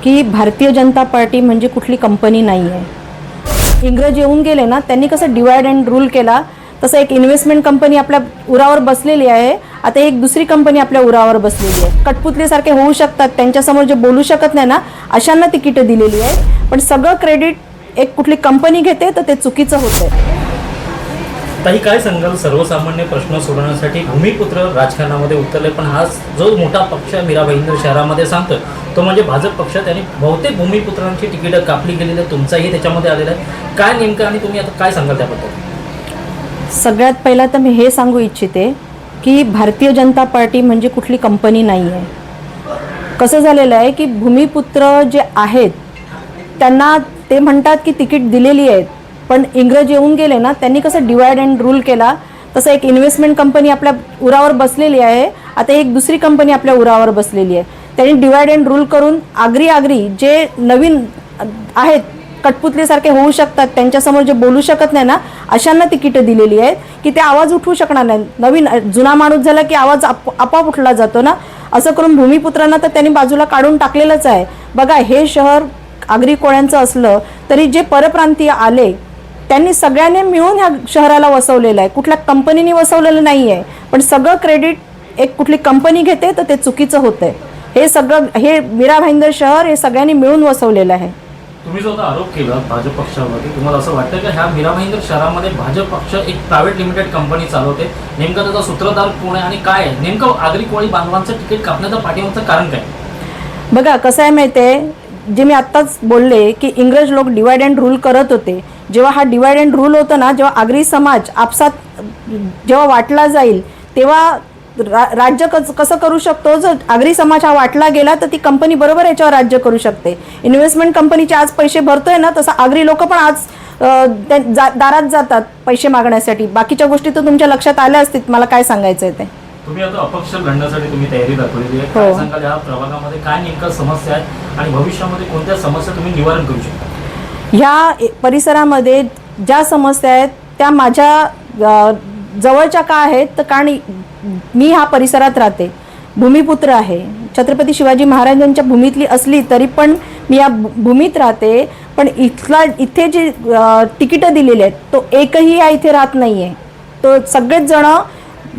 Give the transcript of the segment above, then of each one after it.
की भारतीय जनता पार्टी म्हणजे कुठली कंपनी नाही आहे। इंग्रज येऊन गेले ना, त्यांनी कसं डिवाइड अँड रूल केला, तसं एक इन्व्हेस्टमेंट कंपनी आपल्या उरावर बसलेली आहे। आता एक दुसरी कंपनी आपल्या उरावर बसलेली आहे। कठपुतलीसारखे होऊ शकतात, त्यांच्यासमोर जे बोलू शकत नाही ना, अशांना तिकीटं दिलेली आहे। पण सगळं क्रेडिट एक कुठली कंपनी घेते, तर ते चुकीचं होतंय। ताई, काय सांगाल सर्वसामान्य प्रश्न सोडवण्यासाठी भूमिपुत्र राजकारणामध्ये उतरले, पण हा जो मोठा पक्ष मीरा भाईंदर शहरामध्ये सांगतोय तो म्हणजे भाजप पक्ष। त्यांनी बहुतेक भूमिपुत्रांची तिकीटं कापली गेलेली आहे, तुमचाही त्याच्यामध्ये आलेला आहे। काय नेमकं आणि तुम्ही आता काय सांगाल त्याबद्दल? सगळ्यात पहिला तर मी हे सांगू इच्छिते की भारतीय जनता पार्टी म्हणजे कुठली कंपनी नाही आहे। कसं झालेलं आहे की भूमिपुत्र जे आहेत त्यांना ते म्हणतात की तिकीट दिलेली आहेत, पण इंग्रज येऊन गेले ना, त्यांनी कसं डिवाइड अँड रूल केला, तसं एक इन्व्हेस्टमेंट कंपनी आपल्या उरावर बसलेली आहे। आता एक दुसरी कंपनी आपल्या उरावर बसलेली आहे। त्यांनी डिवाइड अँड रूल करून आगरी जे नवीन आहेत, कठपुतलीसारखे होऊ शकतात, त्यांच्यासमोर जे बोलू शकत नाही ना, अशांना तिकीटं दिलेली आहेत की ते आवाज उठवू शकणार नाही। नवीन जुना माणूस झाला की आवाज आपोआप उठला जातो ना, असं करून भूमिपुत्रांना तर त्यांनी बाजूला काढून टाकलेलंच आहे। बघा, हे शहर आगरी कोळ्यांचं असलं तरी जे परप्रांतीय आले त्यांनी सगळ्यांनी मिळून ह्या शहराला वसवलेलं आहे, कुठल्या कंपनीने वसवलेलं नाही आहे। पण सगळं क्रेडिट एक कुठली कंपनी घेते, तर ते चुकीचं होतंय। हे मीरा भाईंदर शहर हे सगळ्यांनी मिळून वसवलेलं आहे। तुम्ही जो आरोप केला भाजप पक्षावरती, तुम्हाला असं वाटतं की ह्या मीरा भाईंदर शहरामध्ये भाजप पक्ष एक प्रायव्हेट लिमिटेड कंपनी चालवते? नेमका त्याचा सूत्रधार कोण आहे आणि काय आहे नेमकं आगरी कोळी बांधवांचं तिकीट कापण्याचं पाठीमागचं कारण काय? बघा, कसं आहे माहिती आहे, जे मी आत्ताच बोलले की इंग्रज लोक डिवाइड अँड रूल करत होते। जेव्हा हा डिवाइड अँड रूल होतं ना, जेव्हा आगरी समाज आपसात जेव्हा वाटला जाईल, तेव्हा राज्य कसं करू शकतो? जर आगरी समाज हा वाटला गेला तर ती कंपनी बरोबर याच्यावर राज्य करू शकते। इन्व्हेस्टमेंट कंपनीचे आज पैसे भरतोय ना, तसं आगरी लोक पण आज दारात जातात पैसे मागण्यासाठी। बाकीच्या गोष्टी तर तुमच्या लक्षात आल्या असतील, मला काय सांगायचं आहे ते। तुम्ही आता अपक्ष लढण्यासाठी तुम्ही तयारी दाखवलेली आहे, काय सांगाल या प्रभागामध्ये काय नेमक्या समस्या आहेत आणि भविष्यामध्ये कोणत्या समस्या तुम्ही निवारण करू शकता? ह्या परिसरामध्ये ज्या समस्या आहेत त्या माझ्या जवळच्या का आहेत, तर कारण मी ह्या परिसरात राहते, भूमिपुत्र आहे। छत्रपती शिवाजी महाराजांच्या भूमीतली असली तरी पण मी या भूमीत राहते। पण इथे जी तिकीटं दिलेली आहेत, तो एकही या इथे राहत नाही आहे। तो सगळेच जण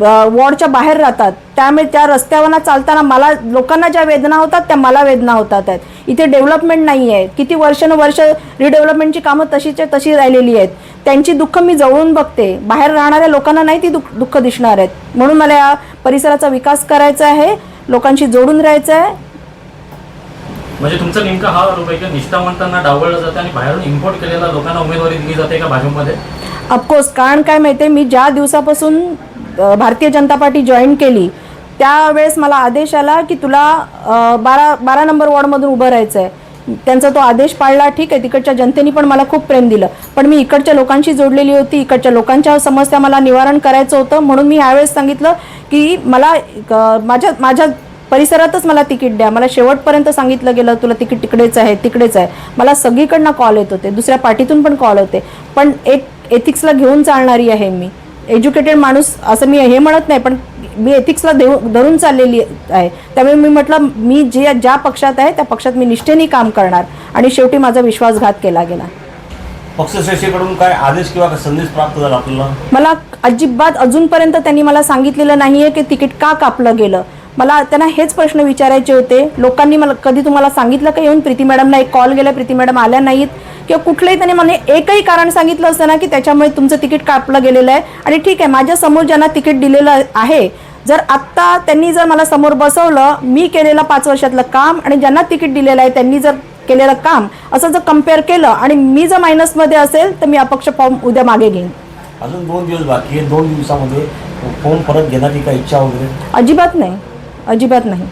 वॉर्डच्या बाहेर राहतात। त्यामुळे त्या रस्त्यावरनं चालताना मला लोकांना ज्या वेदना होतात त्या मला वेदना होतात आहेत। इथे डेव्हलपमेंट नाही आहे, किती वर्षानुवर्ष रिडेव्हलपमेंटची कामं तशी राहिलेली आहेत। त्यांची दुःख मी जवळून बघते, बाहेर राहणाऱ्या लोकांना नाही ती दुःख दिसणार आहेत। म्हणून मला या परिसराचा विकास करायचा आहे, लोकांशी जोडून राहायचं आहे। म्हणजे तुमचा नेमका हा आरोप आहे की निष्ठावंतांना डावललं जाते आणि बाहेरून इम्पोर्ट केलेल्या लोकांना उमेदवारी दिली जाते का भाजपमध्ये? ऑफकोर्स, कारण काय माहिती आहे, मी ज्या दिवसापासून भारतीय जनता पार्टी जॉईन केली त्यावेळेस मला आदेश आला की तुला 12 नंबर वॉर्डमधून उभं राहायचं आहे। त्यांचा तो आदेश पाळला, ठीक आहे। तिकडच्या जनतेने पण मला खूप प्रेम दिलं, पण मी इकडच्या लोकांशी जोडलेली होती, इकडच्या लोकांच्या समस्या मला निवारण करायचं होतं। म्हणून मी यावेळेस सांगितलं की मला माझ्या परिसरातच मला तिकीट द्या। मला शेवटपर्यंत सांगितलं गेलं तुला तिकीट तिकडेच आहे। मला सगळीकडनं कॉल येत होते, दुसऱ्या पार्टीतून पण कॉल होते, पण एक एथिक्सला घेऊन चालणारी आहे मी। एज्युकेटेड माणूस असं मी हे म्हणत नाही, पण मी एथिक्सला धरून चाललेली आहे। त्यामुळे मी म्हटलं मी ज्या पक्षात आहे त्या पक्षात मी निष्ठेने काम करणार, आणि शेवटी माझा विश्वासघात केला गेला। पक्षश्रेष्ठीकडून काय आदेश किंवा संदेश प्राप्त झाला आपल्याला? मला अजिबात अजूनपर्यंत त्यांनी मला सांगितलेलं नाही आहे की तिकीट का कापलं गेलं। मला त्यांना हेच प्रश्न विचारायचे होते, लोकांनी मला कधी तुम्हाला सांगितलं का येऊन प्रीती मॅडमला एक कॉल गेला, प्रीती मॅडम आल्या नाहीत, किंवा कुठलंही त्यांनी मला एकही कारण सांगितलं असतं ना की त्याच्यामुळे तुमचं तिकीट कापलं गेलेलं आहे? आणि ठीक आहे, माझ्या समोर ज्यांना तिकीट दिलेलं आहे, जर आत्ता त्यांनी जर मला समोर बसवलं, मी केलेलं 5 वर्षातलं काम आणि ज्यांना तिकीट दिलेलं आहे त्यांनी जर केलेलं काम असं जर कम्पेअर केलं आणि मी जर मायनसमध्ये असेल तर मी अपक्ष फॉर्म उद्या मागे घेईन। अजून 2 दिवस बाकी आहे, 2 दिवसामध्ये फॉर्म परत घेण्याची काही इच्छा वगैरे? अजिबात नाही, अजिबात नाही।